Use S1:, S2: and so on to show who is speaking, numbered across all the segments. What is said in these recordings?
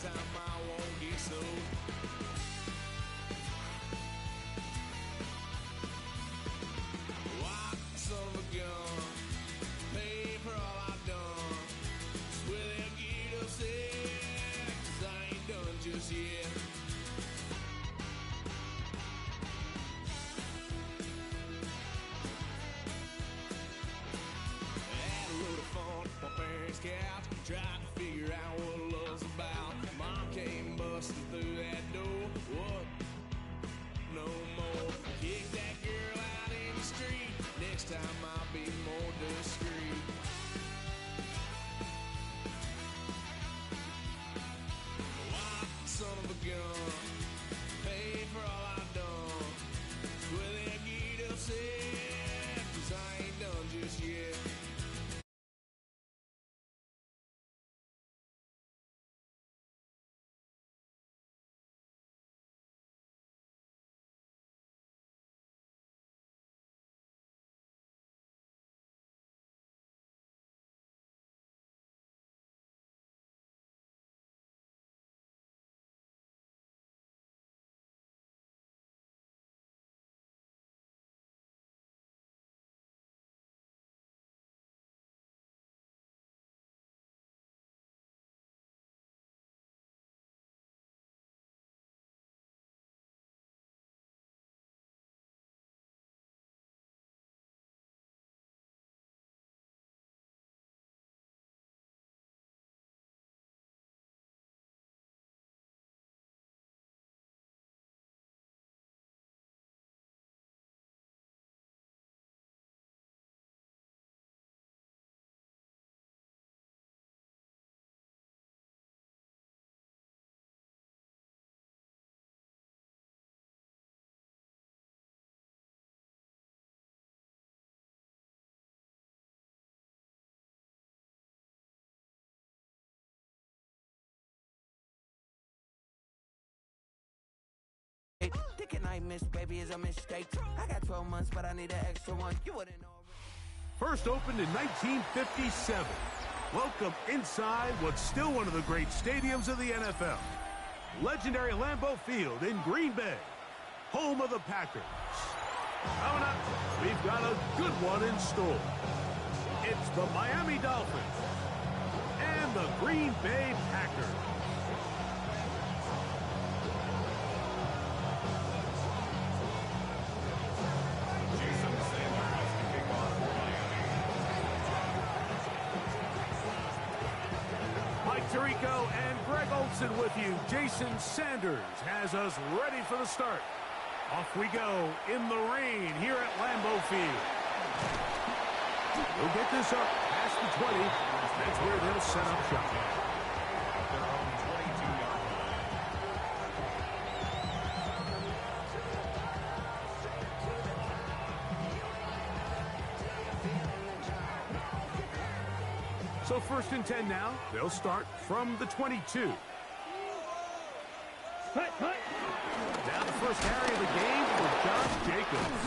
S1: Next time I won't get so. What son of a gun? Pay for all I've done. Swear they'll get upset, 'cause I ain't done just yet. Had a load of fun at my parents' couch, tried to figure out what love's about. Mom came busting through that door. What? No more. Kick that girl out in the street. Next time I'll be more discreet. Wild son of a gun, pay for all I've done. Will they get upset, 'cause I ain't done just yet.
S2: Thinking I missed, baby, is a mistake. I got 12 months, but I need an extra one. You wouldn't know.
S3: First opened in 1957. Welcome inside what's still one of the great stadiums of the NFL. Legendary Lambeau Field in Green Bay, home of the Packers. Coming up, we've got a good one in store. It's the Miami Dolphins and the Green Bay Packers. Tirico and Greg Olson with you. Jason Sanders has us ready for the start. Off we go in the rain here at Lambeau Field. We'll get this up past the 20. That's where they'll set up shop. Their own 22-yard line. So first and 10 now. They'll start from the 22. Now the first carry of the game for Josh Jacobs.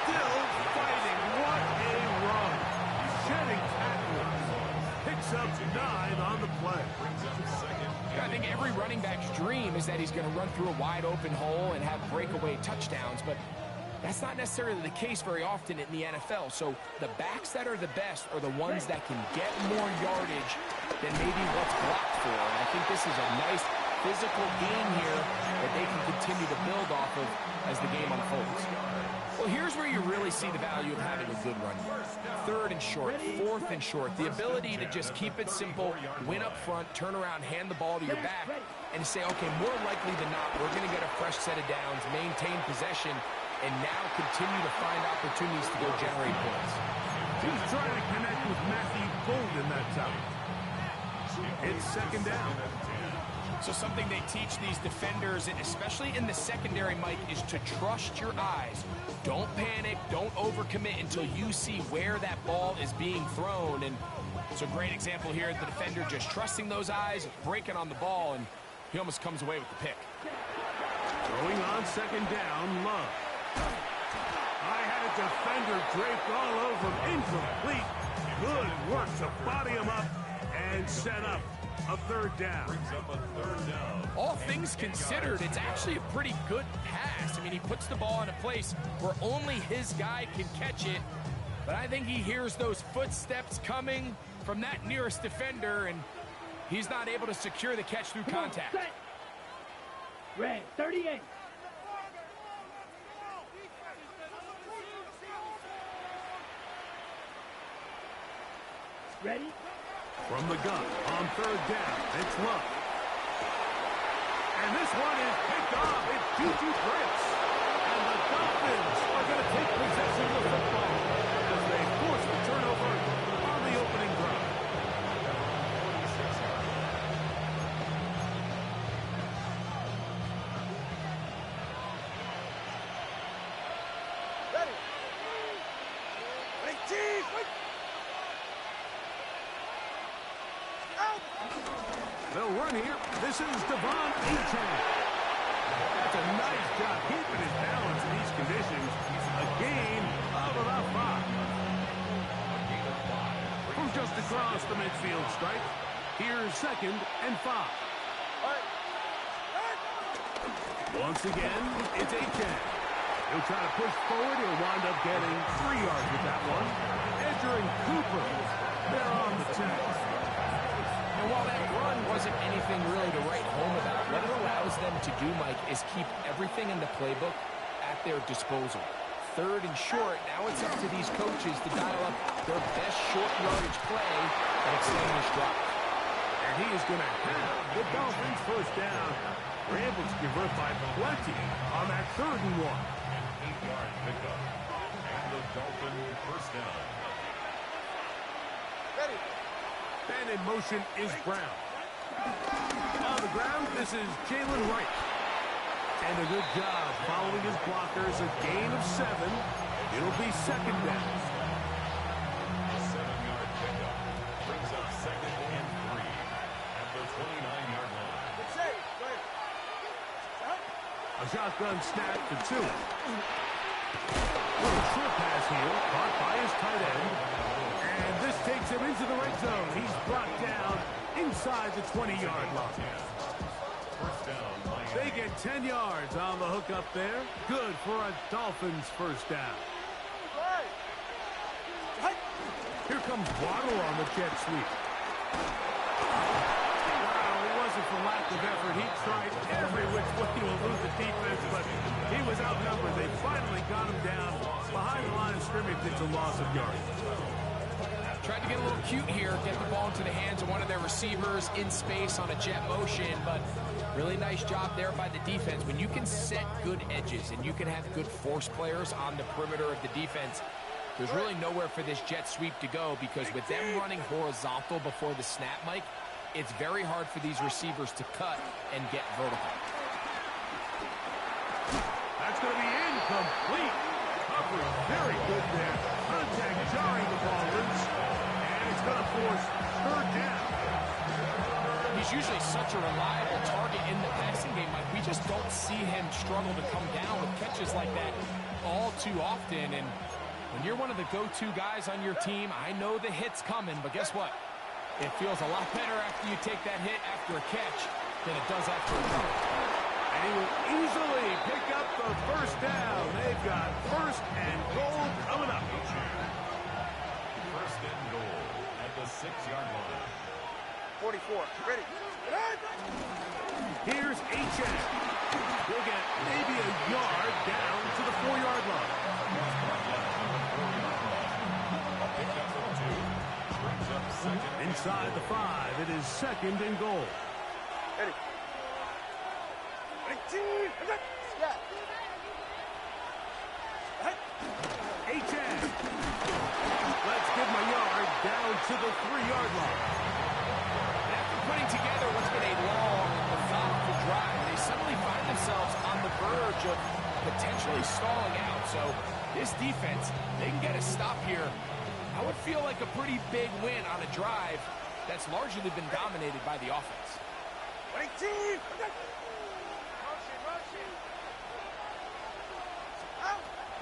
S3: Still fighting. What a run. Shedding tackles. Picks up 9 on the play.
S4: I think every running back's dream is that he's going to run through a wide open hole and have breakaway touchdowns, but that's not necessarily the case very often in the NFL. So the backs that are the best are the ones that can get more yardage than maybe what's blocked for. And I think this is a nice physical game here that they can continue to build off of as the game unfolds. Well, here's where you really see the value of having a good run. 3rd and short, 4th and short. The ability to just keep it simple, win up front, turn around, hand the ball to your back, and say, okay, more likely than not, we're going to get a fresh set of downs, maintain possession, and now continue to find opportunities to go generate points.
S3: He's trying to connect with Matthew Golden that time. It's 2nd down.
S4: So something they teach these defenders, especially in the secondary, Mike, is to trust your eyes. Don't panic, don't overcommit until you see where that ball is being thrown. And it's a great example here, the defender just trusting those eyes, breaking on the ball, and he almost comes away with the pick.
S3: Going on 2nd down, Love. I had a defender draped all over him, incomplete. Good work to body him up and set up A third down.
S5: Brings up a third down.
S4: All things considered, it's actually a pretty good pass. I mean, he puts the ball in a place where only his guy can catch it. But I think he hears those footsteps coming from that nearest defender, and he's not able to secure the catch through contact.
S6: Red, 38. Ready?
S3: From the gun on third down, it's Love. And this one is picked off. It's Juju Brents. And the Dolphins are going to take possession of the football as they force the turnover on the opening drive.
S1: Ready. 18.
S3: They'll run here. This is Devon Achane. That's a nice job keeping his balance in these conditions. A gain of about 5. From just across the midfield stripe, here's 2nd and 5. Once again, it's Achane. He'll try to push forward. He'll wind up getting 3 yards with that one. Edger and Cooper, they're on the 10.
S4: And while that run wasn't anything really to write home about, what it allows them to do, Mike, is keep everything in the playbook at their disposal. 3rd and short, now it's up to these coaches to dial up their best short yardage play and extend this drive.
S3: And he is going to have the Dolphins first down. We're able to convert by plenty on that 3rd and 1.
S5: 8-yard pickup. And the Dolphin first down.
S1: Ready.
S3: And in motion is Brown. On the ground, this is Jalen Wright. And a good job following his blockers. A gain of 7. It'll be 2nd down.
S5: A 7-yard pickup. Brings up 2nd and 3 at the 29-yard line.
S3: A shotgun snap to 2. Little short pass here, caught by his tight end. And this takes him into the red zone. He's brought down inside the 20-yard line.
S5: First down, Miami.
S3: They get 10 yards on the hook up there. Good for a Dolphins first down. Here comes Waddle on the jet sweep. Well, it wasn't for lack of effort. He tried every which way to elude the defense, but he was outnumbered. They finally got him down behind the line of scrimmage. It's a loss of yards.
S4: Tried to get a little cute here, get the ball into the hands of one of their receivers in space on a jet motion, but really nice job there by the defense. When you can set good edges and you can have good force players on the perimeter of the defense, there's really nowhere for this jet sweep to go, because with them running horizontal before the snap, Mike, it's very hard for these receivers to cut and get vertical.
S3: That's going to be incomplete. Coverage very good there. Contact jarring the ball loose. And it's going to force 3rd down.
S4: He's usually such a reliable target in the passing game, Mike. We just don't see him struggle to come down with catches like that all too often. And when you're one of the go-to guys on your team, I know the hit's coming, but guess what? It feels a lot better after you take that hit after a catch than it does after a throw.
S3: And he will easily pick up the first down. They've got 1st and goal coming up.
S5: 1st and goal at the 6-yard line.
S1: 44. Ready.
S3: Here's Achane. He'll get maybe a yard down to the 4-yard line. Inside the 5, it is 2nd and goal.
S1: Ready. 18. Yeah.
S3: Achane. Let's give him a yard down to the 3-yard line.
S4: After putting together what's been a long and methodical drive, they suddenly find themselves on the verge of potentially stalling out. So this defense, they can get a stop here. I would feel like a pretty big win on a drive that's largely been dominated by the offense.
S1: 18.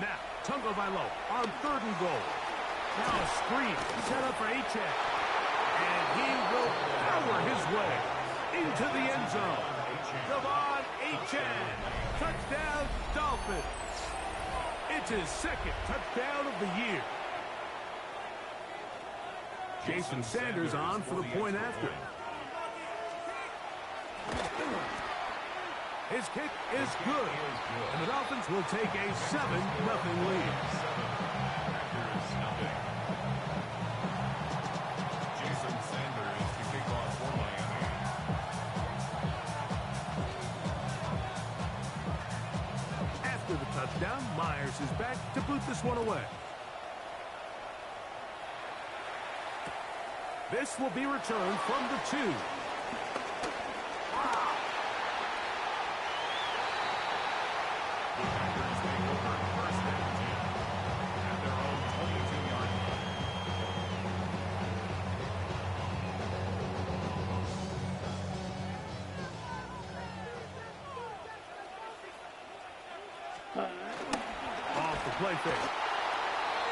S3: Now, Tagovailoa on 3rd and goal. Now a screen set up for Achane. And he will power his way into the end zone. Devon Achane, touchdown Dolphins. It's his second touchdown of the year. Jason Sanders on for the point after. His kick is good, and the Dolphins will take a 7-0 lead.
S5: Jason Sanders to kick off for Miami.
S3: After the touchdown, Myers is back to boot this one away. This will be returned from the 2. Off the play fake.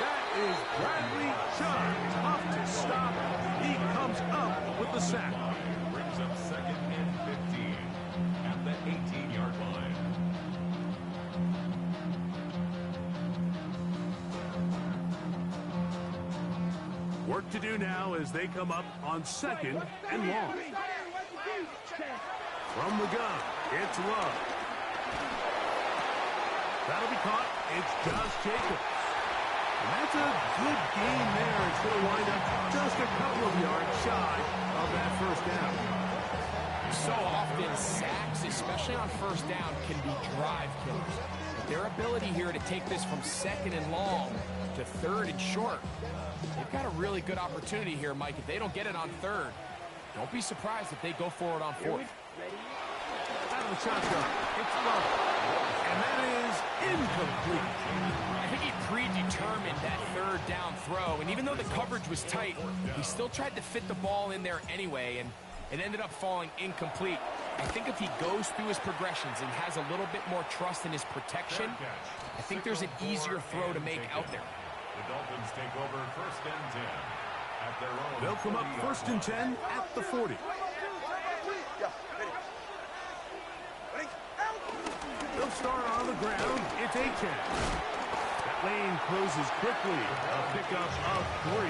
S3: That is Bradley Chubb. Tough to stop. He comes up with the sack.
S5: Brings up 2nd and 15 at the 18-yard line.
S3: Work to do now as they come up on 2nd and long. From the gun, it's Love. That'll be caught. It's Josh Jacobs. And that's a good game there. It's going to wind up just a couple of yards shy of that first down.
S4: So often, sacks, especially on first down, can be drive killers. But their ability here to take this from 2nd and long to 3rd and short, they've got a really good opportunity here, Mike. If they don't get it on 3rd, don't be surprised if they go for it on 4th.
S3: Out of the shotgun, it's Love. And that is incomplete.
S4: I think he predetermined that 3rd down throw, and even though the coverage was tight, he still tried to fit the ball in there anyway, and it ended up falling incomplete. I think if he goes through his progressions and has a little bit more trust in his protection, I think there's an easier throw to make out there.
S5: The Dolphins take over 1st and 10 at their own.
S3: They'll come up 1st and 10 at the 40. They'll start on the ground. It's Achane. That lane closes quickly. A pickup of 3.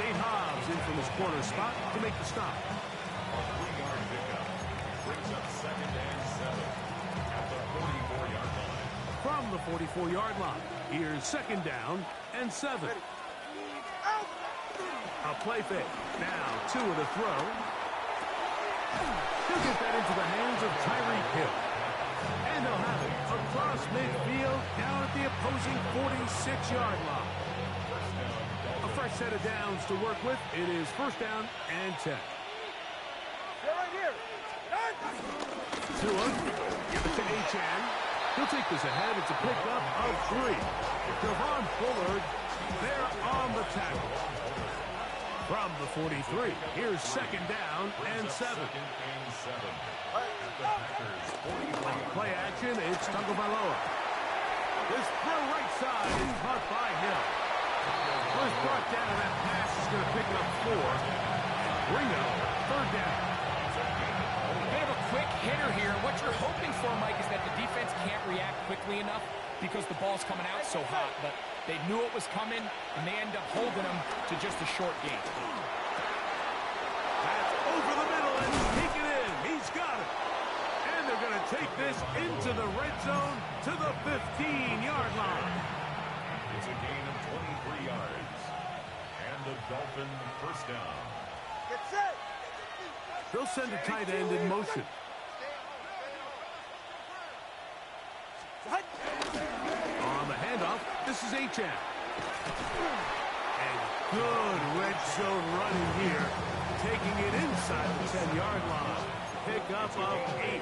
S3: Nate Hobbs in from his corner spot to make the stop.
S5: A 3-yard pickup brings up 2nd and 7 at the 44-yard line.
S3: From the 44-yard line, here's 2nd down and 7. A play fake. Now 2 of the throw. He'll get that into the hands of Tyreek Hill. And they'll have it across midfield down at the opposing 46-yard line. A fresh set of downs to work with. It is 1st down and 10. Tua, give it to Achane. He'll take this ahead. It's a pickup of 3. Devon Bullard there on the tackle. From the 43, here's 2nd down and 7. On play action, it's Tagovailoa. This throw right side is caught by Hill. Was brought down, and that pass is going to pick up 4. And bring up 3rd down.
S4: A bit of a quick hitter here. What you're hoping for, Mike, is that the defense can't react quickly enough because the ball's coming out so hot. But they knew it was coming, and they end up holding them to just a short gain.
S3: That's over the middle, and he's taken in. He's got it. And they're going to take this into the red zone to the 15-yard line.
S5: It's a gain of 23 yards. And the Dolphin 1st down.
S6: Get set.
S3: They'll send a tight end in motion. On the handoff, this is Achane. And good red zone running here. Taking it inside the 10-yard line. Pick up of 8.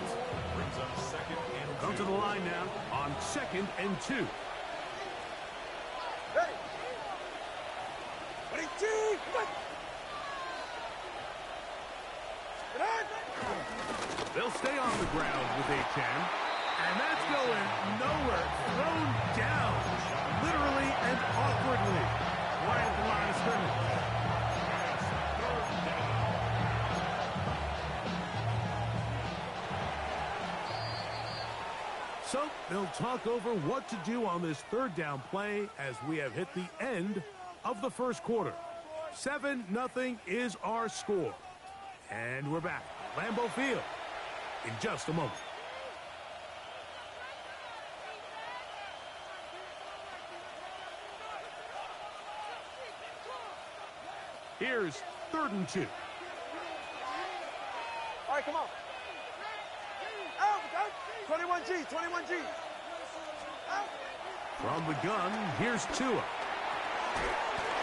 S5: Brings up 2nd and 2.
S3: Come to the line now on 2nd and 2.
S6: Ready. 22.
S3: They'll stay on the ground with Achane. And that's going nowhere. Thrown down. Literally and awkwardly. Right at the line of scrimmage. So they'll talk over what to do on this third down play as we have hit the end of the first quarter. 7-0 is our score. And we're back at Lambeau Field in just a moment. Here's 3rd and 2.
S7: All right, come on. Out, 21G, 21G. Out.
S3: From the gun, here's Tua.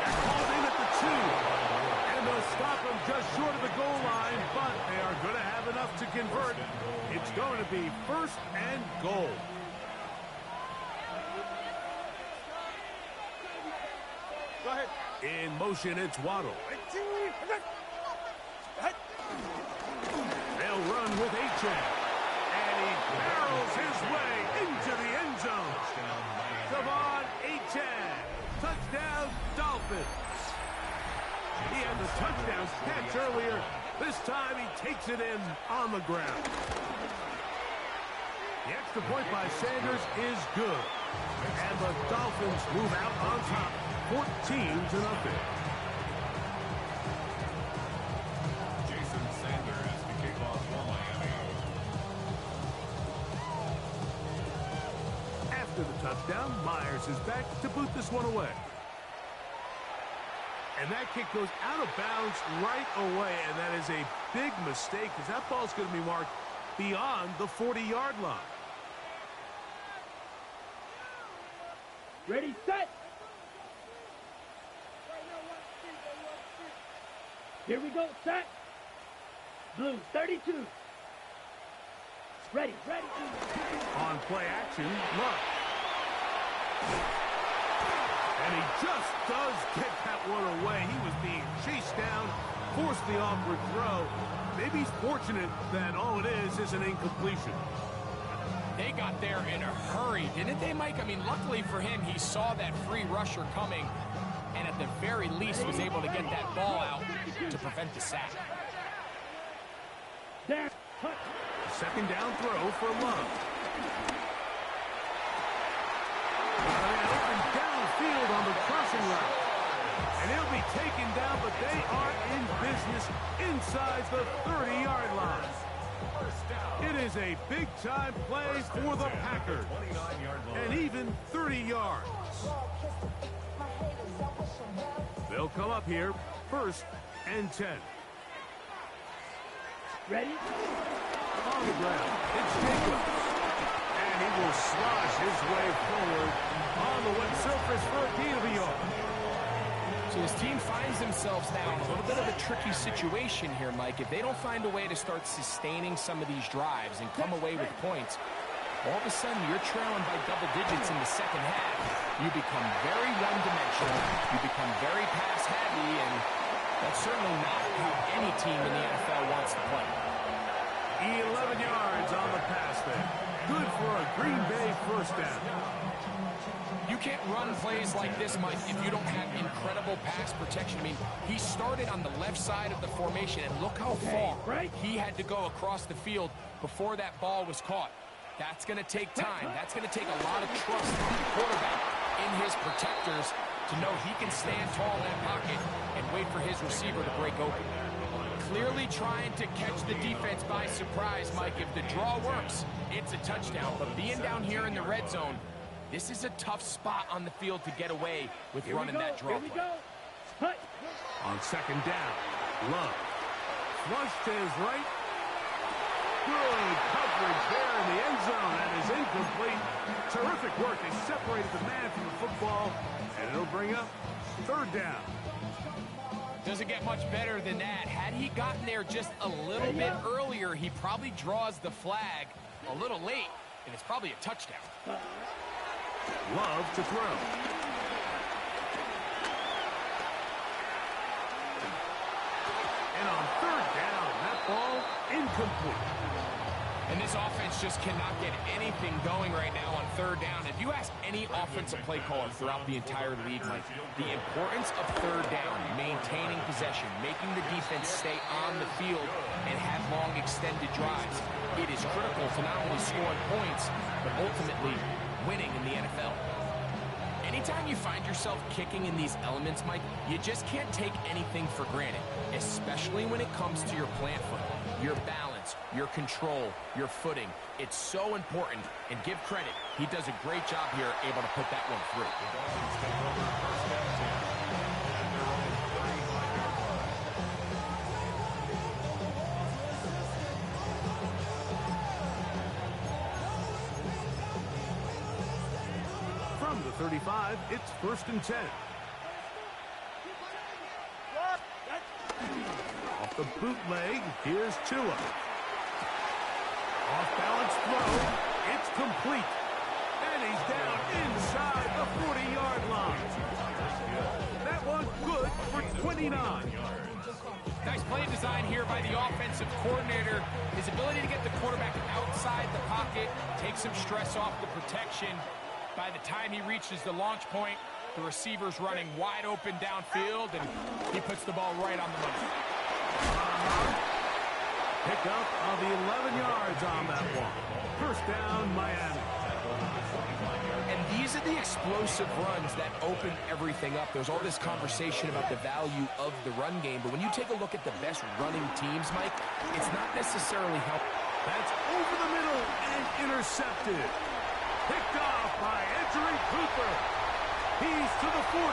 S3: Called in at the 2. And they'll stop him just short of the goal line, but they are going to have enough to convert. It's going to be 1st and goal.
S7: Go ahead.
S3: In motion, it's Waddle. They'll run with Achane. And he barrels his way into the end zone. Devon Achane. Touchdown, Dolphins. He had the touchdown catch earlier. This time he takes it in on the ground. The extra point by Sanders is good. And the Dolphins move out on top, 14-0.
S5: Jason Sanders to kick off for Miami.
S3: After the touchdown, Myers is back to boot this one away. And that kick goes out of bounds right away, and that is a big mistake because that ball's going to be marked beyond the 40-yard line.
S6: Ready, set. Here we go, set. Blue, 32. Ready.
S3: On play action, Luck. And he just does get that one away. He was being chased down, forced the awkward throw. Maybe he's fortunate that all it is an incompletion.
S4: They got there in a hurry, didn't they, Mike? I mean, luckily for him, he saw that free rusher coming and at the very least was able to get that ball out to prevent the sack.
S6: There.
S3: Second down throw for Love. Open downfield on the crossing route. And he'll be taken down, but they are in business inside the 30-yard line. It is a big-time play for the Packers. And even 30 yards. They'll come up here, 1st and 10.
S6: Ready?
S3: On the ground, it's Jacobs. And he will slosh his way forward on the wet surface for a gain of a yard.
S4: So this team finds themselves now in a little bit of a tricky situation here, Mike. If they don't find a way to start sustaining some of these drives and come away with points, all of a sudden you're trailing by double digits in the second half. You become very one-dimensional. You become very pass-heavy, and that's certainly not how any team in the NFL wants to play.
S3: 11 yards on the pass there. Good for a Green Bay 1st down.
S4: You can't run plays like this, Mike, if you don't have incredible pass protection. I mean, he started on the left side of the formation, and look how far he had to go across the field before that ball was caught. That's going to take time. That's going to take a lot of trust from the quarterback in his protectors to know he can stand tall in that pocket and wait for his receiver to break open. Clearly trying to catch the defense by surprise, Mike. If the draw works, it's a touchdown. But being down here in the red zone, this is a tough spot on the field to get away with running that draw play.
S3: On second down, Love. Flush to his right. Good coverage there in the end zone. That is incomplete. Terrific work. They separated the man from the football, and it'll bring up 3rd down.
S4: Doesn't get much better than that. Had he gotten there just a little bit earlier, he probably draws the flag a little late, and it's probably a touchdown.
S3: Love to throw. And on 3rd down, that ball incomplete.
S4: And this offense just cannot get anything going right now on third down. If you ask any offensive play caller throughout the entire league, Mike, the importance of third down, maintaining possession, making the defense stay on the field and have long extended drives, it is critical to not only scoring points, but ultimately winning in the NFL. Anytime you find yourself kicking in these elements, Mike, you just can't take anything for granted, especially when it comes to your plant foot, your balance, your control, your footing. It's so important, and give credit, he does a great job here able to put that one through.
S3: From the 35, it's 1st and 10. Off the bootleg, here's Tua. Off-balance throw, it's complete. And he's down inside the 40-yard line. That one good for 29.
S4: Nice play design here by the offensive coordinator. His ability to get the quarterback outside the pocket, take some stress off the protection. By the time he reaches the launch point, the receiver's running wide open downfield, and he puts the ball right on the money.
S3: Pick up of 11 yards on that one. First down, Miami.
S4: And these are the explosive runs that open everything up. There's all this conversation about the value of the run game, but when you take a look at the best running teams, Mike, it's not necessarily how...
S3: That's over the middle and intercepted. Picked off by Edgerrin Cooper. He's to the 40.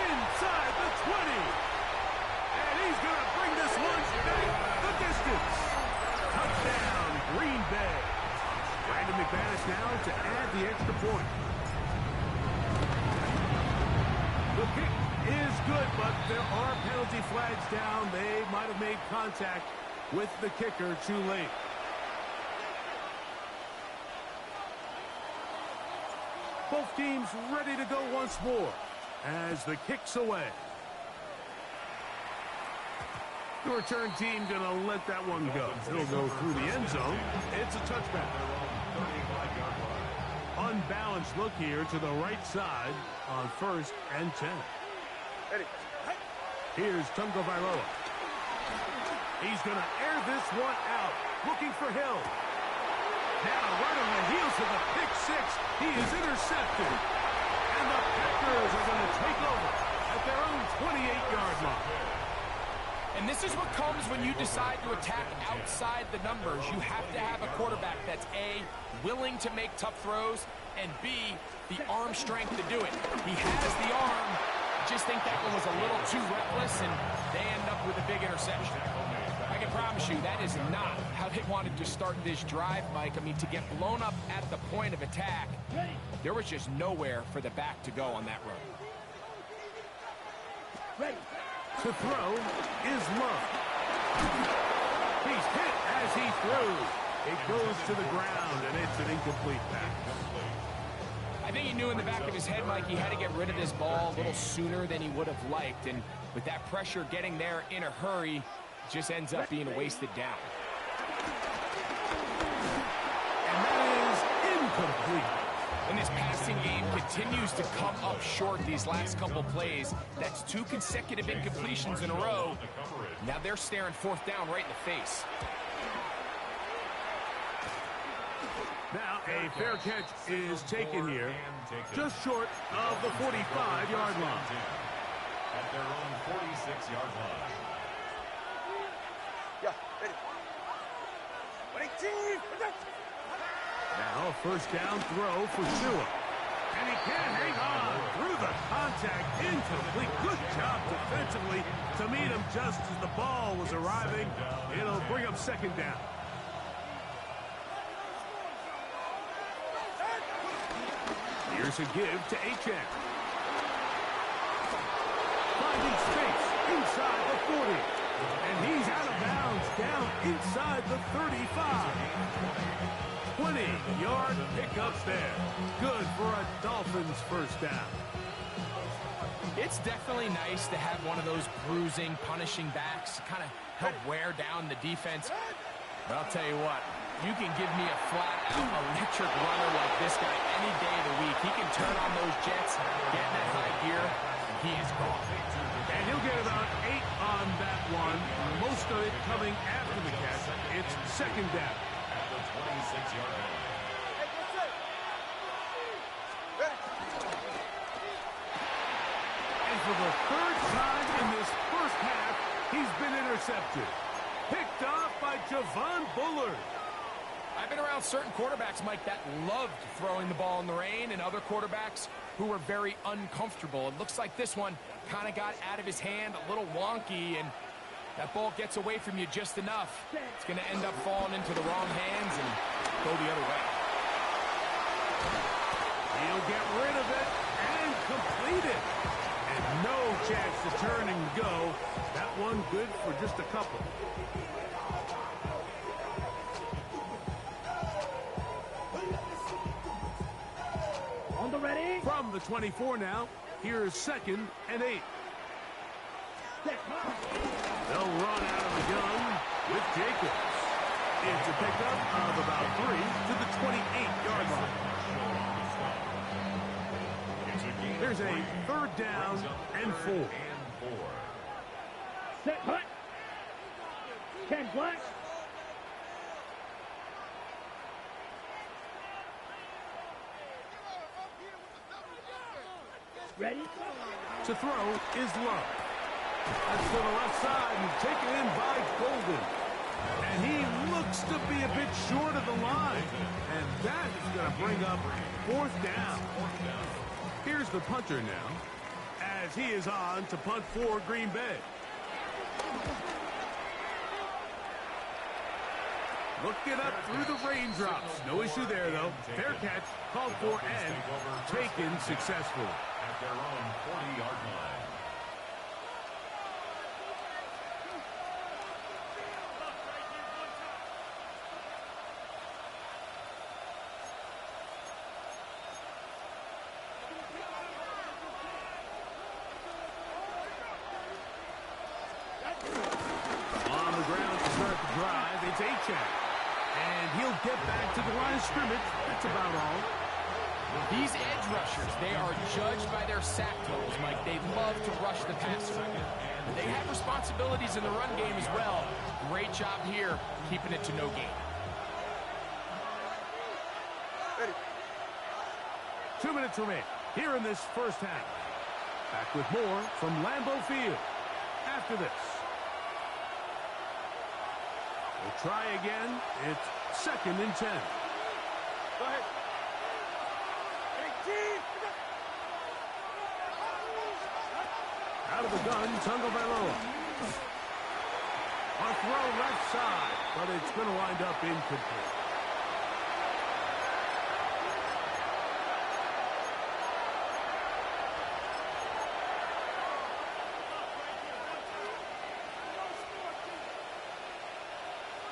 S3: Inside the 20. And he's going to bring this one back the distance. Touchdown, Green Bay. Brandon McManus now to add the extra point. The kick is good, but there are penalty flags down. They might have made contact with the kicker too late. Both teams ready to go once more as the kick's away. The return team going to let that one go. It'll go through the end zone. It's a touchback. Unbalanced look here to the right side on 1st and 10. Here's Tungo Vailoa. He's going to air this one out, looking for Hill. Now, right on the heels of the pick six, he is intercepted. And the Packers are going to take over at their own 28-yard line.
S4: And this is what comes when you decide to attack outside the numbers. You have to have a quarterback that's A, willing to make tough throws, and B, the arm strength to do it. He has the arm. I just think that one was a little too reckless, and they end up with a big interception. I can promise you that is not how they wanted to start this drive, Mike. I mean, to get blown up at the point of attack, there was just nowhere for the back to go on that run.
S3: Ready. To throw is Love. He's hit as he throws. It goes to the ground, and it's an incomplete pass.
S4: I think he knew in the back of his head, Mike, he had to get rid of this ball a little sooner than he would have liked. And with that pressure getting there in a hurry, it just ends up being a wasted down.
S3: And that is incomplete.
S4: And this passing game continues to come up short these last couple plays. That's 2 consecutive incompletions in a row. Now they're staring 4th down right in the face.
S3: Now a fair catch is taken here, just short of the 45-yard line.
S5: At their own 46-yard line.
S7: Yeah, ready. 18.
S3: Now a first down throw for Tua. And he can't hang on through the contact. Incomplete. Good job defensively to meet him just as the ball was arriving. It'll bring up 2nd down. Here's a give to Achane. Finding space inside the 40. And he's out of bounds down inside the 35. 20-yard pickup there. Good for a Dolphins first down.
S4: It's definitely nice to have one of those bruising, punishing backs to kind of help wear down the defense. But I'll tell you what, You can give me a flat-out electric runner like this guy any day of the week. He can turn on those jets, get in that high gear, and he is gone.
S3: And he'll get about 8 on that one. Most of it coming after the catch. It's second down.
S5: At the 26-yard line.
S3: And for the third time in this first half, he's been intercepted. Picked off by Javon Bullard.
S4: I've been around certain quarterbacks, Mike, that loved throwing the ball in the rain, and other quarterbacks who were very uncomfortable. It looks like this one kind of got out of his hand, a little wonky, and that ball gets away from you just enough. It's going to end up falling into the wrong hands and go the other way.
S3: He'll get rid of it and complete it. And no chance to turn and go. That one good for just a couple.
S6: On the ready.
S3: From the 24 now, here's second and 8. They'll run out of the gun with Jacobs. It's a pickup of about 3 to the 28-yard line. There's a third down and 4.
S6: Set punt. Ken Black. Ready?
S3: To throw is Love. That's to the left side and taken in by Golden. And he looks to be a bit short of the line. And that is going to bring up fourth down. Here's the punter now, as he is on to punt for Green Bay. Looking up through the raindrops. No issue there, though. Fair catch, called for, and taken successfully.
S5: At their own 40-yard line.
S3: On the ground to start the drive, it's Achane. And he'll get back to the line of scrimmage. That's about all.
S4: These edge rushers, they are judged by their sack totals, Mike. They love to rush the passer. They have responsibilities in the run game as well. Great job here, keeping it to no gain.
S3: 2 minutes remain here in this first half. Back with more from Lambeau Field after this. We'll try again. It's second and 10.
S7: Go ahead.
S3: Out of the gun, Tagovailoa. A throw left side, but it's going to wind up incomplete.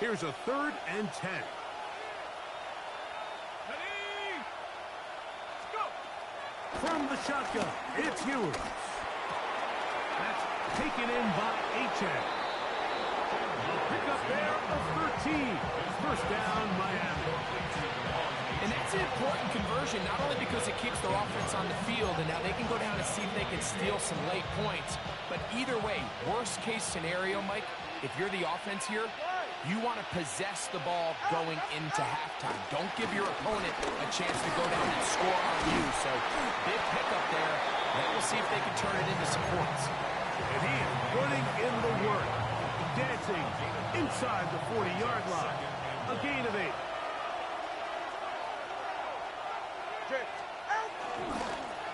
S3: Here's a third and 10. From the shotgun, it's Ewers. That's taken in by Achane. Pick up there of 13. First down, Miami.
S4: And that's an important conversion, not only because it keeps their offense on the field, and now they can go down and see if they can steal some late points. But either way, worst case scenario, Mike, if you're the offense here, you want to possess the ball going into halftime. Don't give your opponent a chance to go down and score on you. So, big pickup there. Then we'll see if they can turn it into some points.
S3: And he is putting in the work. Dancing inside the 40-yard line. A gain of 8.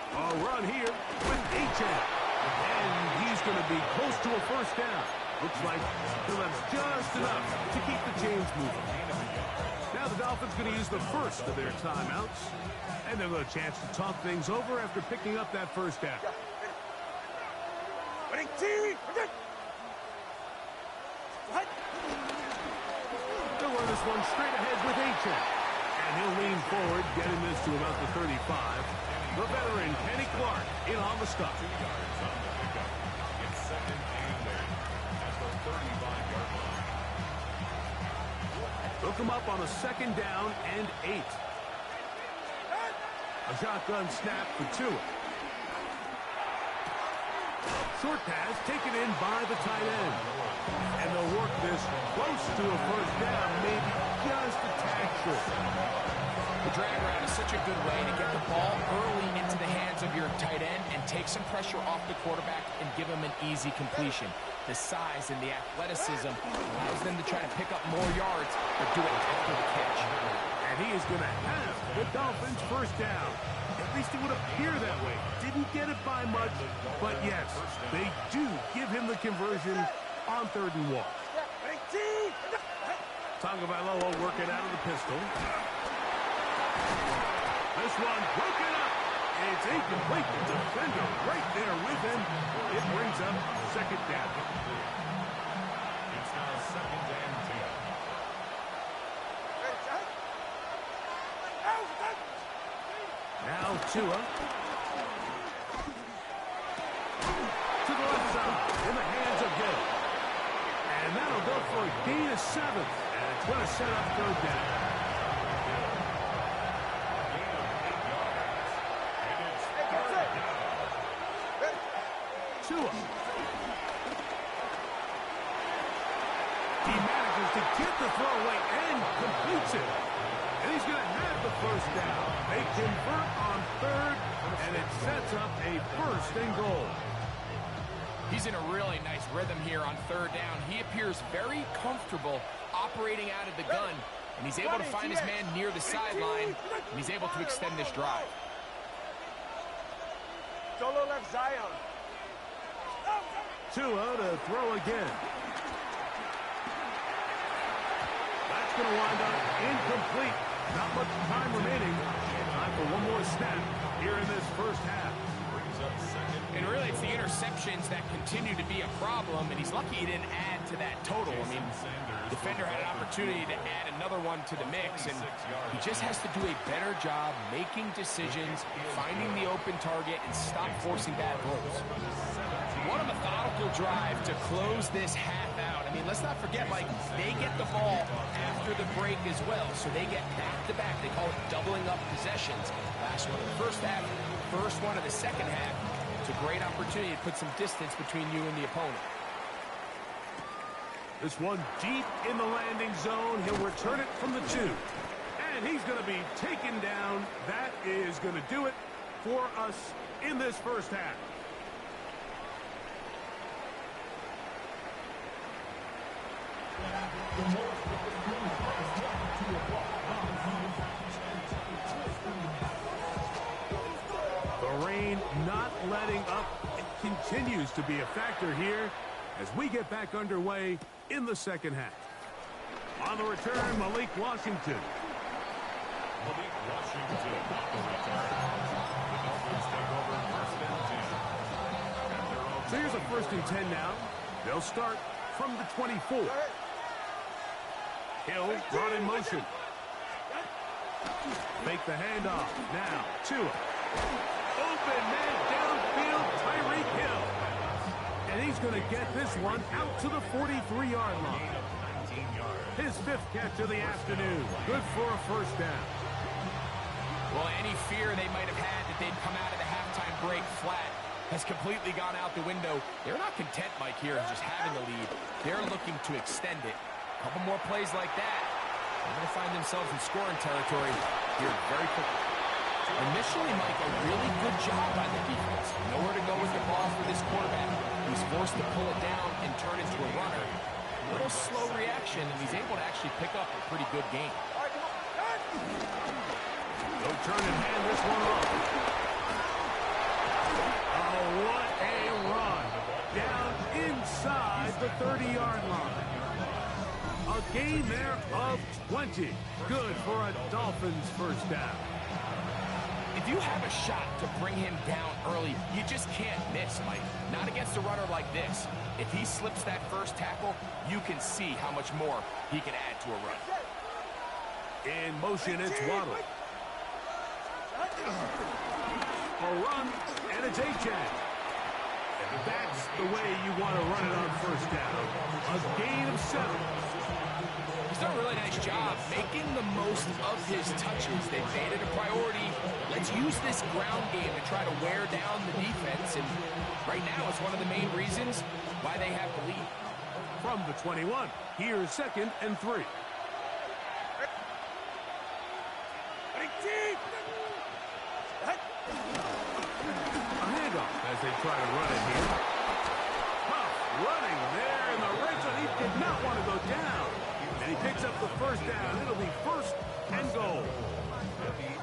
S3: A run here with Achane. And he's going to be close to a first down. Looks like he'll have just enough to keep the chains moving. Now the Dolphins going to use the first of their timeouts. And they'll have a chance to talk things over after picking up that first down. They'll run this one straight ahead with Achane. And he'll lean forward, getting this to about the 35. The veteran, Kenny Clark, in on the stop.
S5: 2 yards on the pickup. It's second and 8 at the 35-yard line.
S3: The them up on a 2nd down and 8. A shotgun snap for Tua. Short pass taken in by the tight end. And they'll work this close to a 1st down, maybe just a tad short.
S4: The drag route is such a good way to get the ball early into the hands of your tight end and take some pressure off the quarterback and give him an easy completion. The size and the athleticism allows them to try to pick up more yards, but do it after the catch.
S3: And he is going to have the Dolphins' 1st down. At least it would appear that way. Didn't get it by much, but yes, they do give him the conversion on 3rd and 1. Tagovailoa working out of the pistol. This one broken up. It's incomplete. The defender right there with him. It brings up 2nd down.
S5: It's now 2nd and 10.
S3: Now Tua. To the left side. In the hands of Gill. And that'll go for a gain of 7. And it's going to set up 3rd down. Tua. He manages to get the throw away and completes it. And he's going to have the 1st down. They convert on 3rd, and it sets up a 1st and goal.
S4: He's in a really nice rhythm here on 3rd down. He appears very comfortable operating out of the gun, and he's able to find his man near the sideline, and he's able to extend this drive.
S7: Solo left Zion.
S3: Tua to throw again. That's going to wind up incomplete. Not much time remaining. Time for one more snap here in this 1st half.
S4: And really, it's the interceptions that continue to be a problem, and he's lucky he didn't add to that total. I mean, the defender had an opportunity to add another one to the mix, and he just has to do a better job making decisions, finding the open target, and stop forcing bad throws. What a methodical drive to close this half out. I mean, let's not forget, Mike, they get the ball after the break as well, so they get back-to-back. They call it doubling up possessions. Last one of the 1st half, first one of the 2nd half. It's a great opportunity to put some distance between you and the opponent.
S3: This one deep in the landing zone. He'll return it from the 2. And he's going to be taken down. That is going to do it for us in this 1st half. The rain not letting up. It continues to be a factor here as we get back underway in the 2nd half. On the return, Malik Washington.
S5: Malik Washington on the return. The Dolphins take over 1st and 10.
S3: So here's a 1st and 10 now. They'll start from the 24. Hill brought in motion. Make the handoff. Now, Tua. Open man downfield, Tyreek Hill. And he's going to get this one out to the 43-yard line. His 5th catch of the afternoon. Good for a 1st down.
S4: Well, any fear they might have had that they'd come out of the halftime break flat has completely gone out the window. They're not content, Mike, here just having the lead. They're looking to extend it. A couple more plays like that, they're going to find themselves in scoring territory here very quickly. Initially, Mike, a really good job by the defense. Nowhere to go with the ball for this quarterback. He's forced to pull it down and turn into a runner. A little slow reaction, and he's able to actually pick up a pretty good game.
S3: They'll turn and hand this one off. Oh, what a run. Down inside the 30-yard line. A gain there of 20. Good for a Dolphins 1st down.
S4: If you have a shot to bring him down early, you just can't miss, Mike. Not against a runner like this. If he slips that 1st tackle, you can see how much more he can add to a run.
S3: In motion, it's Waddle. A run, and it's Achane. And that's the way you want to run it on first down. A gain of 7.
S4: He's done a really nice job making the most of his touches. They've made it a priority. Let's use this ground game to try to wear down the defense. And right now, it's one of the main reasons why they have the lead.
S3: From the 21, here's 2nd and 3. A handoff as they try to run it here. Tough running there in the red zone. He did not want to go down. And he picks up the first down. It'll be 1st and goal.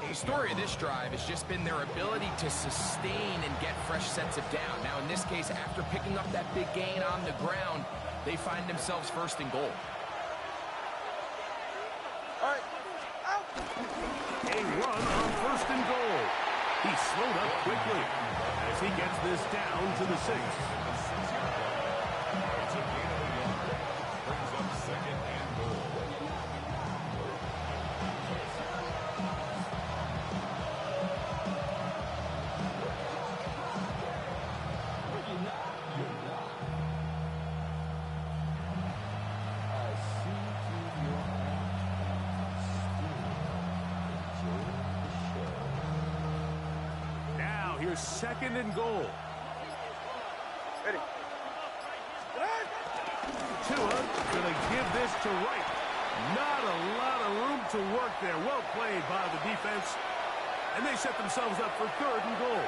S4: The story of this drive has just been their ability to sustain and get fresh sets of down. Now, in this case, after picking up that big gain on the ground, they find themselves 1st and goal.
S7: All right. Out.
S3: A run on 1st and goal. He slowed up quickly as he gets this down to the 6.
S5: It's a gain of 1. Brings up 2nd and goal.
S3: Now here's 2nd and goal.
S7: Ready.
S3: Tua going to give this to Wright. Not a lot of room to work there. Well played by the defense. And they set themselves up for 3rd and goal.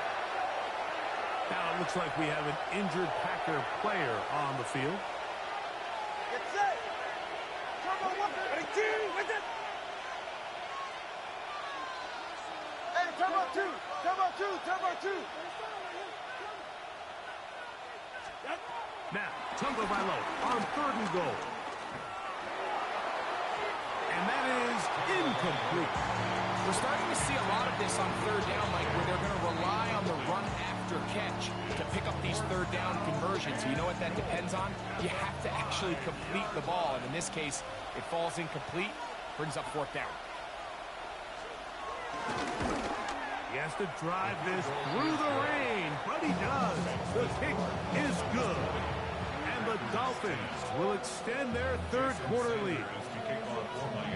S3: Now it looks like we have an injured Packer player on the field.
S7: Get set. Turbo 1. Ready, 2. With it. Hey, turbo 2. Turbo 2. Turbo 2.
S3: Now, Tagovailoa on 3rd and goal. And that is incomplete.
S4: We're starting to see a lot of this on 3rd down, Mike, where they're going to rely on the run after catch to pick up these 3rd down conversions. You know what that depends on? You have to actually complete the ball. And in this case, it falls incomplete, brings up 4th down.
S3: He has to drive this through the rain, but he does. The kick is good. And the Dolphins will extend their 3rd quarter lead.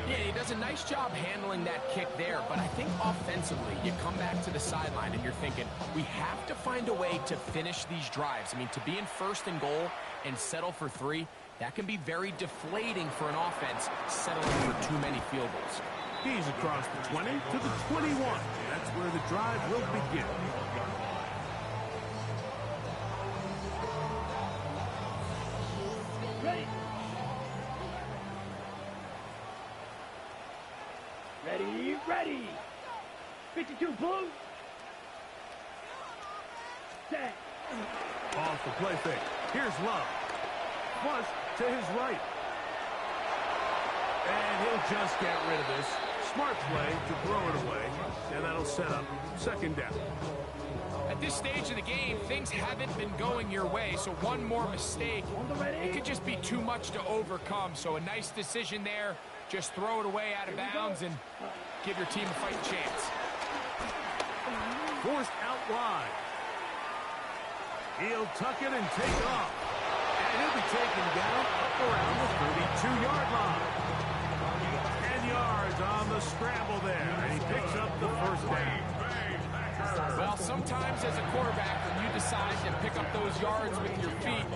S4: Yeah, he does a nice job handling that kick there, but I think offensively, you come back to the sideline and you're thinking, we have to find a way to finish these drives. I mean, to be in 1st and goal and settle for 3, that can be very deflating for an offense settling for too many field goals.
S3: He's across the 20 to the 21. That's where the drive will begin.
S6: Ready. Ready, ready. 52 blue. Set.
S3: Off the play fake. Here's Love. Flush to his right. And he'll just get rid of this. Smart play to throw it away. And that'll set up 2nd down.
S4: At this stage of the game, things haven't been going your way, so one more mistake, it could just be too much to overcome. So a nice decision there. Just throw it away out of bounds and give your team a fighting chance.
S3: Forced out wide. He'll tuck it and take off. And he'll be taken down up around the 32-yard line. 10 yards on the scramble there. And he picks up the 1st down.
S4: Well, sometimes as a quarterback, when you decide to pick up those yards with your feet,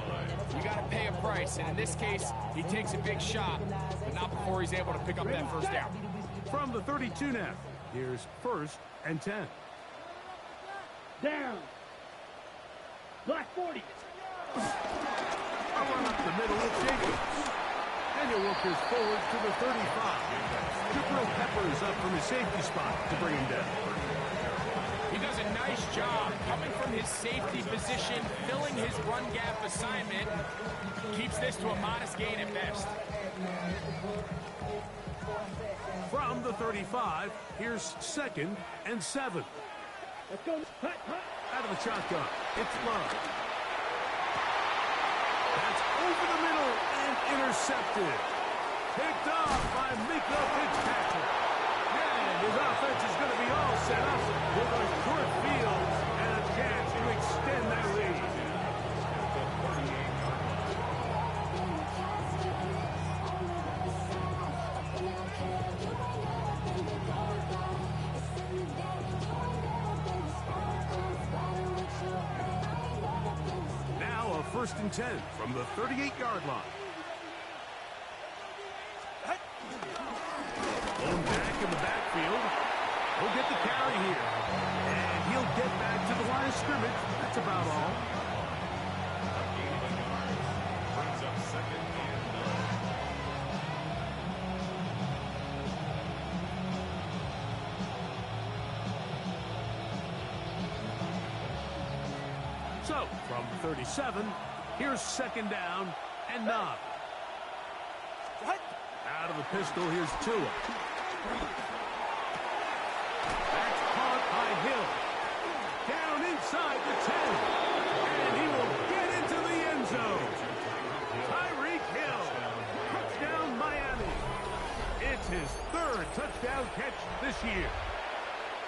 S4: you got to pay a price. And in this case, he takes a big shot, but not before he's able to pick up that 1st down.
S3: From the 32 now, here's 1st and 10.
S6: Down. Black 40.
S3: A run up the middle with Jacobs. Daniel Wilkers forward to the 35. Jabril Peppers up from his safety spot to bring him down.
S4: He does a nice job coming from his safety position, filling his run gap assignment, keeps this to a modest gain at best.
S3: From the 35, here's 2nd and 7.
S6: Let's go. Hut, hut.
S3: Out of the shotgun, it's Love. That's over the middle and intercepted. Picked off by Mika Fitzpatrick. And his offense is going to be all set up with a short field and a chance to extend that lead. first and 10 from the 38-yard line. Blown back in the backfield. He'll get the carry here. And he'll get back to the line of scrimmage. That's about all.
S5: Brings up second and 9.
S3: So, from the 37, here's second down and 9. Out of the pistol, here's Tua. That's caught by Hill. Down inside the 10. And he will get into the end zone. Tyreek Hill. Touchdown, Miami. It's his third touchdown catch this year.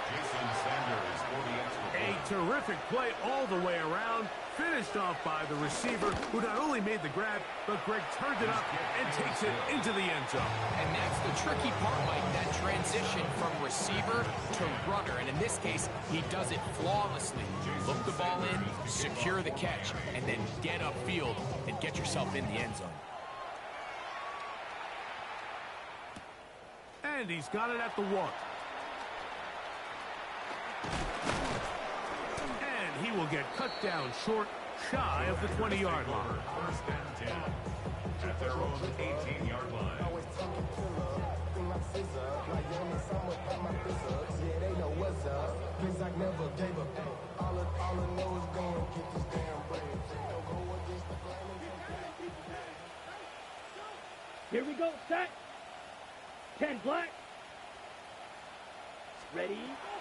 S5: Jason Sanders for the extra point.
S3: A terrific play all the way around, finished off by the receiver, who not only made the grab, but Greg turned it up and takes it into the end zone.
S4: And that's the tricky part, Mike, that transition from receiver to runner. And in this case, he does it flawlessly. Look the ball in, secure the catch, and then get upfield and get yourself in the end zone.
S3: And he's got it at the 1. And he will get cut down short, shy of the 20-yard line.
S5: First and 10 at their own 18-yard line.
S6: Here we go, set. 10 black. Ready?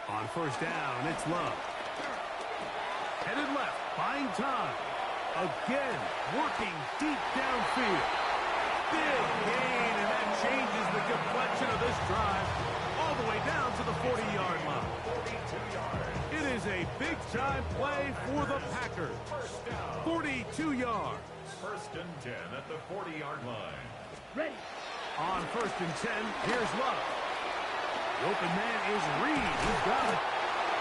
S3: On first down, it's Love. Headed left, buying time. Again, working deep downfield. Big gain, and that changes the complexion of this drive all the way down to the 40-yard line. It is a big-time play for the Packers. 42 yards.
S5: First and 10 at the 40-yard line.
S6: Ready.
S3: On first and 10, here's Love. The open man is Reed. He's got it.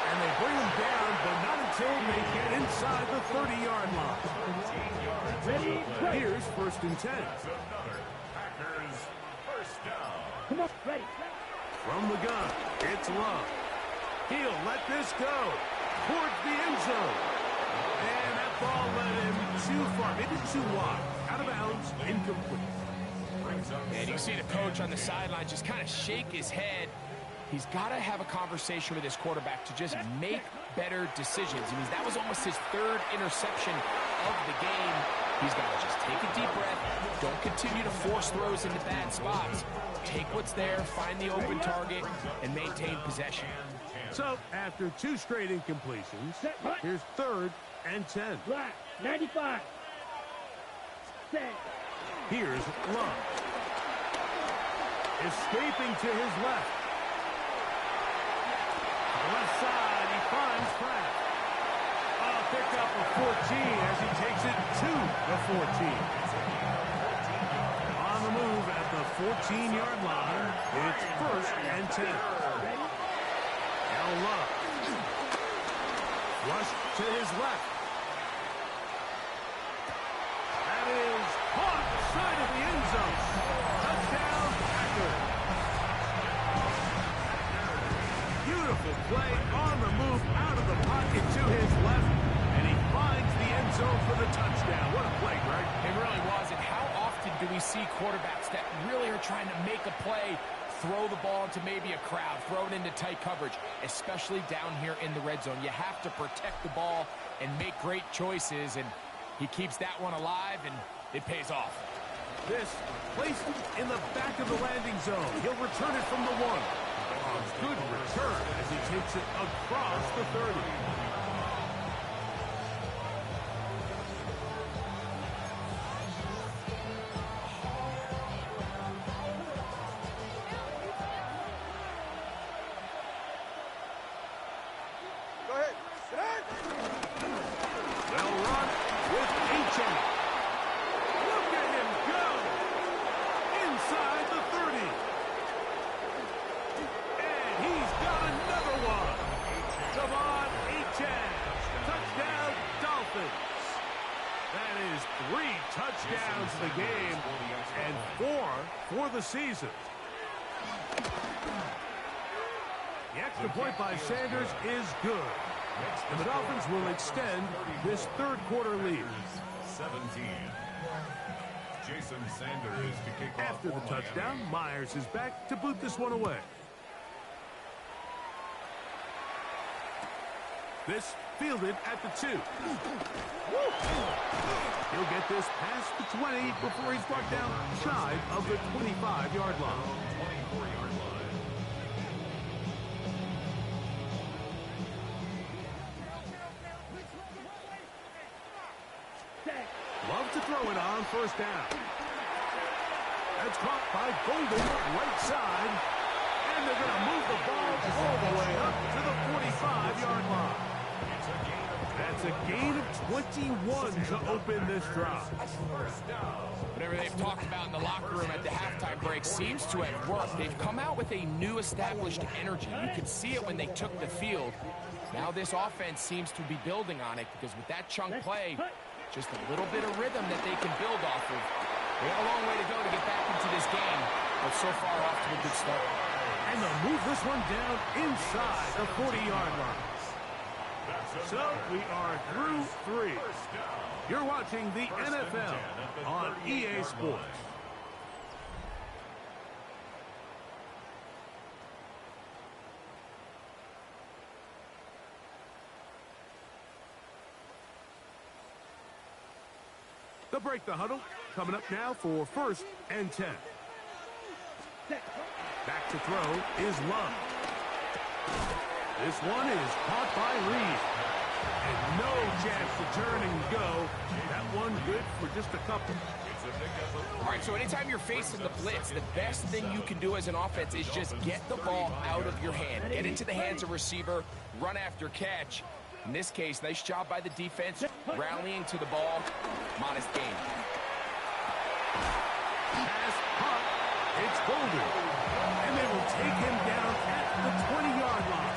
S3: And they bring him down, but not until they get inside the 30-yard line.
S6: Ready.
S3: Here's first and 10.
S5: Another Packers first down.
S6: Come on. Ready.
S3: From the gun, it's Love. He'll let this go towards the end zone. And that ball led him too far, maybe too wide. Out of bounds, incomplete.
S4: And you can see the coach on the sideline just kind of shake his head. He's got to have a conversation with his quarterback to just make better decisions. I mean, that was almost his third interception of the game. He's got to just take a deep breath. Don't continue to force throws into bad spots. Take what's there, find the open target, and maintain possession.
S3: So, after 2 straight incompletions, here's third and 10.
S6: Black. 95. Set.
S3: Here's Love. Escaping to his left. Left side, he finds Pratt. Picked up a 14 as he takes it to the 14. On the move at the 14-yard line, it's first and 10. Now Love. Rush to his left. That is caught side of the end zone. Touchdown, Packers. Beautiful play on the move out of the pocket to his left, and he finds the end zone for the touchdown. What a play, Greg.
S4: It really was. And how often do we see quarterbacks that really are trying to make a play, throw the ball into maybe a crowd, throw it into tight coverage, especially down here in the red zone? You have to protect the ball and make great choices, and he keeps that one alive, and it pays off.
S3: This placed in the back of the landing zone. He'll return it from the 1. A good return as he takes it across the 30.
S7: Go ahead. Sit down.
S3: They'll run with H.A. Look at him go! Inside the 30. And he's got another one. Devon H.A. 3 touchdowns in the game and 4 for the season. The extra point by Sanders is good. And the Dolphins will extend this third quarter lead.
S5: 17. Jason Sanders to kick off.
S3: After the touchdown, Myers is back to boot this one away. This fielded at the 2. He'll get this past the 20 before he's brought down shy of the 25-yard line.
S5: 24-yard line.
S3: Love to throw it on first down. That's caught by Golden, right side. And they're going to move the ball all the way up to the 45-yard line. That's a gain of 21 to open this drive.
S4: Whatever they've talked about in the locker room at the halftime break seems to have worked. They've come out with a new established energy. You could see it when they took the field. Now this offense seems to be building on it because with that chunk play, just a little bit of rhythm that they can build off of. They have a long way to go to get back into this game, but so far off to a good start.
S3: And they'll move this one down inside the 40-yard line. So we are through 3. You're watching the NFL on EA Sports. They'll break the huddle. Coming up now for 1st and 10. Back to throw is Love. This one is caught by Reed. And no chance to turn and go. That one good for just a couple.
S4: All right, so anytime you're facing the blitz, the best thing you can do as an offense is just get the ball out of your hand. Get into the hands of receiver, run after catch. In this case, nice job by the defense, rallying to the ball. Modest gain.
S3: Pass caught. It's Golden. And they will take him down at the 20-yard line.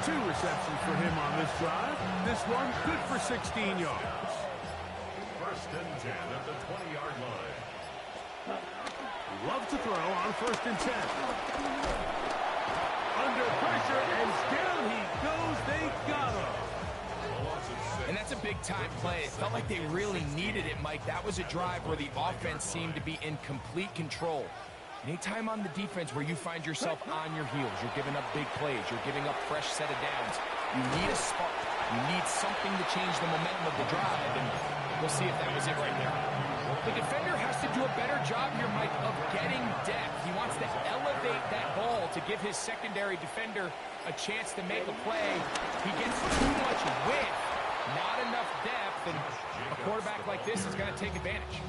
S3: 2 receptions for him on this drive. This one good for 16 yards.
S5: 1st and 10 at the 20-yard line.
S3: Love to throw on 1st and 10. Under pressure, and down he goes. They got him.
S4: And that's a big-time play. It felt like they really needed it, Mike. That was a drive where the offense seemed to be in complete control. Anytime on the defense where you find yourself on your heels, you're giving up big plays, you're giving up fresh set of downs, you need a spark. You need something to change the momentum of the drive, and we'll see if that was it right there. The defender has to do a better job here, Mike, of getting depth. He wants to elevate that ball to give his secondary defender a chance to make a play. He gets too much width, not enough depth, and a quarterback like this is going to take advantage.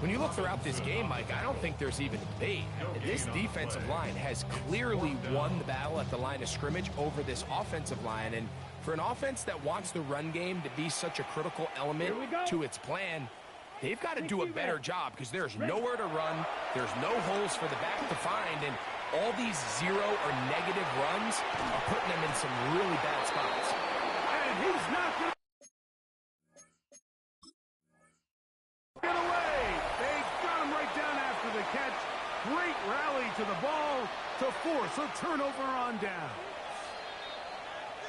S4: When you look throughout this game, Mike, I don't think there's even debate. This defensive line has clearly won the battle at the line of scrimmage over this offensive line, and for an offense that wants the run game to be such a critical element to its plan, they've got to do a better job because there's nowhere to run, there's no holes for the back to find, and all these 0 or negative runs are putting them in some really bad spots.
S3: And he's not going to get away. They got him right down after the catch. Great rally to the ball to force a turnover on down.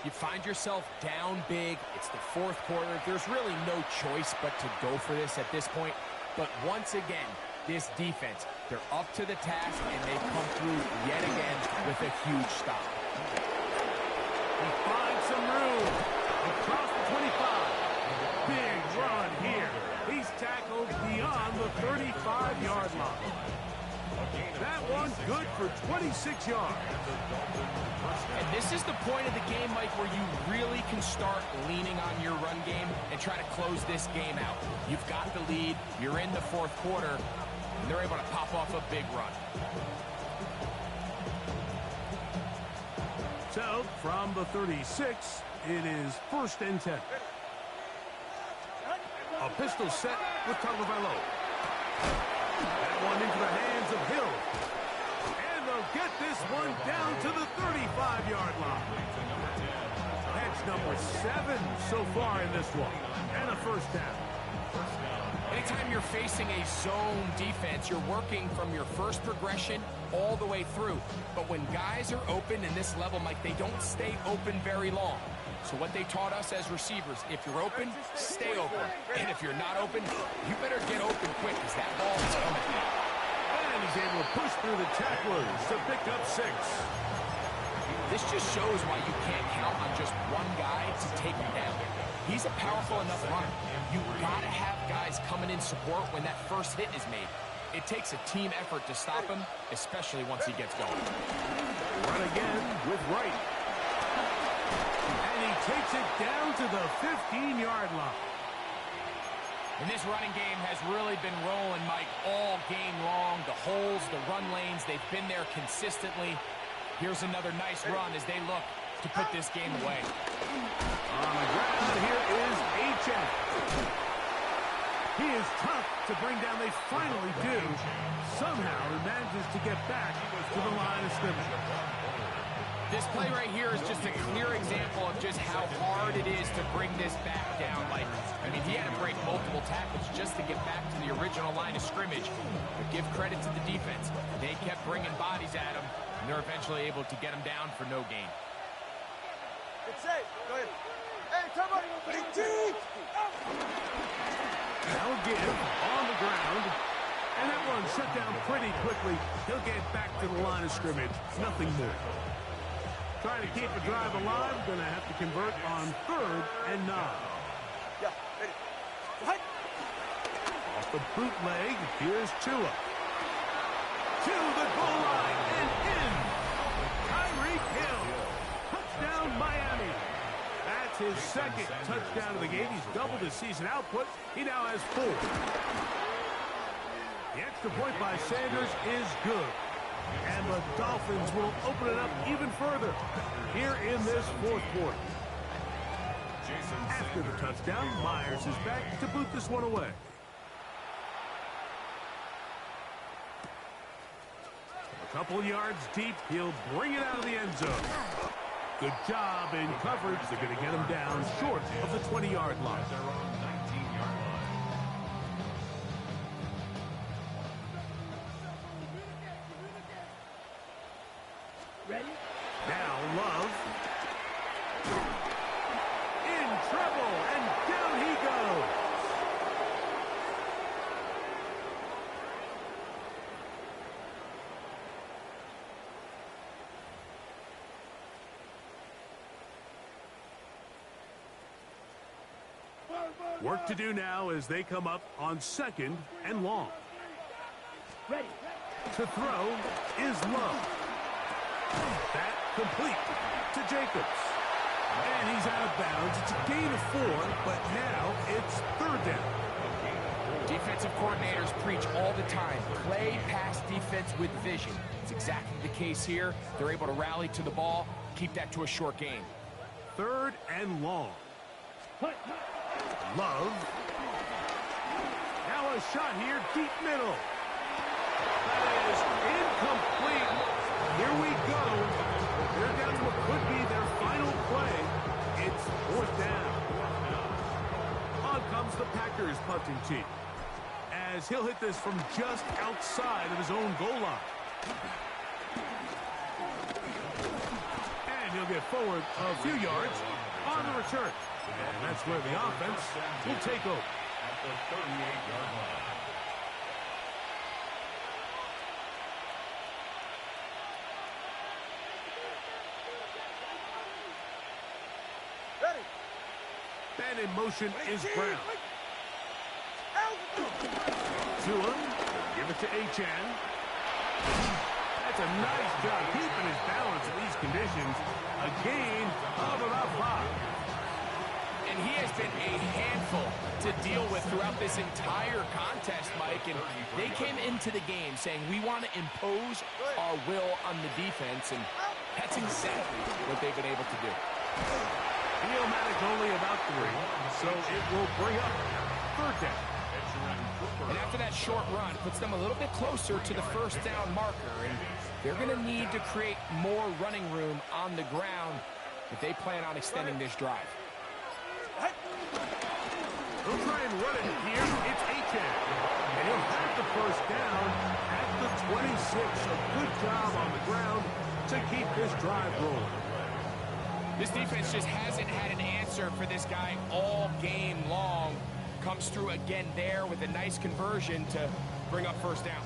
S4: You find yourself down big. It's the 4th quarter. There's really no choice but to go for this at this point. But once again, this defense, they're up to the task, and they come through yet again with a huge stop.
S3: He finds some room across the 25. Big run here. He's tackled beyond the 35-yard line. That one good for 26 yards.
S4: And this is the point of the game, Mike, where you really can start leaning on your run game and try to close this game out. You've got the lead. You're in the 4th quarter, and they're able to pop off a big run.
S3: So, from the 36, it is 1st and 10. A pistol set with Tagovailoa. That one into the hands of Hill. And they'll get this one down to the 35-yard line. That's number 7 so far in this one. And a 1st down.
S4: you're facing a zone defense, you're working from your first progression all the way through. But when guys are open in this level, Mike, they don't stay open very long. So what they taught us as receivers, if you're open, stay open. And if you're not open, you better get open quick because that ball is coming.
S3: And he's able to push through the tacklers to pick up 6.
S4: This just shows why you can't count on just one guy to take him down. He's a powerful enough runner. You've got to have guys coming in support when that first hit is made. It takes a team effort to stop him, especially once he gets going.
S3: Run again with Wright. And he takes it down to the 15-yard line.
S4: And this running game has really been rolling, Mike, all game long. The holes, the run lanes, they've been there consistently. Here's another nice run as they look to put this game away.
S3: On the ground, here is Achane. He is tough to bring down. They finally do. Somehow he manages to get back to the line of scrimmage.
S4: This play right here is just a clear example of just how hard it is to bring this back down. Like, I mean, he had to break multiple tackles just to get back to the original line of scrimmage. But give credit to the defense. They kept bringing bodies at him, and they're eventually able to get him down for no gain.
S7: It's safe. Go ahead. Hey, come on.
S3: Now give on the ground. And that one shut down pretty quickly. He'll get back to the line of scrimmage. Nothing more. Trying to keep the drive alive. Going to have to convert on 3rd and 9.
S7: Yeah, ready. Right.
S3: Off the bootleg, here's Tua. To the goal line and in. Tyreek Hill. Touchdown, Miami. That's his 2nd touchdown of the game. He's doubled his season output. He now has 4. The extra point by Sanders is good. And the Dolphins will open it up even further here in this 4th quarter. After the touchdown, Myers is back to boot this one away. A couple yards deep, he'll bring it out of the end zone. Good job in coverage. They're going to get him down short of the 20-yard line.
S6: Ready?
S3: Now Love. In trouble, and down he goes. Work to do now as they come up on 2nd and long.
S6: Ready.
S3: To throw is Love. That complete to Jacobs. And he's out of bounds. It's a gain of 4, but now it's 3rd down.
S4: Defensive coordinators preach all the time, play pass defense with vision. It's exactly the case here. They're able to rally to the ball, keep that to a short gain.
S3: 3rd and long. Love. Now a shot here, deep middle. That is incomplete. Here we go. They're down to what could be their final play. It's 4th down. On comes the Packers punting team, as he'll hit this from just outside of his own goal line. And he'll get forward a few yards on the return. And that's where the offense will take over.
S5: At the 38-yard line.
S7: Ready.
S3: And in motion is Brown. Tua, give it to Achane. That's a nice job keeping his balance in these conditions. A gain of about 5.
S4: And he has been a handful to deal with throughout this entire contest, Mike. And they came into the game saying, we want to impose our will on the defense. And that's exactly what they've been able to do.
S3: Neomatic only about 3, so it will bring up 3rd down.
S4: And after that short run, puts them a little bit closer to the 1st down marker. And they're going to need to create more running room on the ground if they plan on extending this drive.
S3: They'll try and run it here. It's Achane. A good job on the ground to keep this drive rolling.
S4: This defense just hasn't had an answer for this guy all game long. Comes through again there with a nice conversion to bring up first down.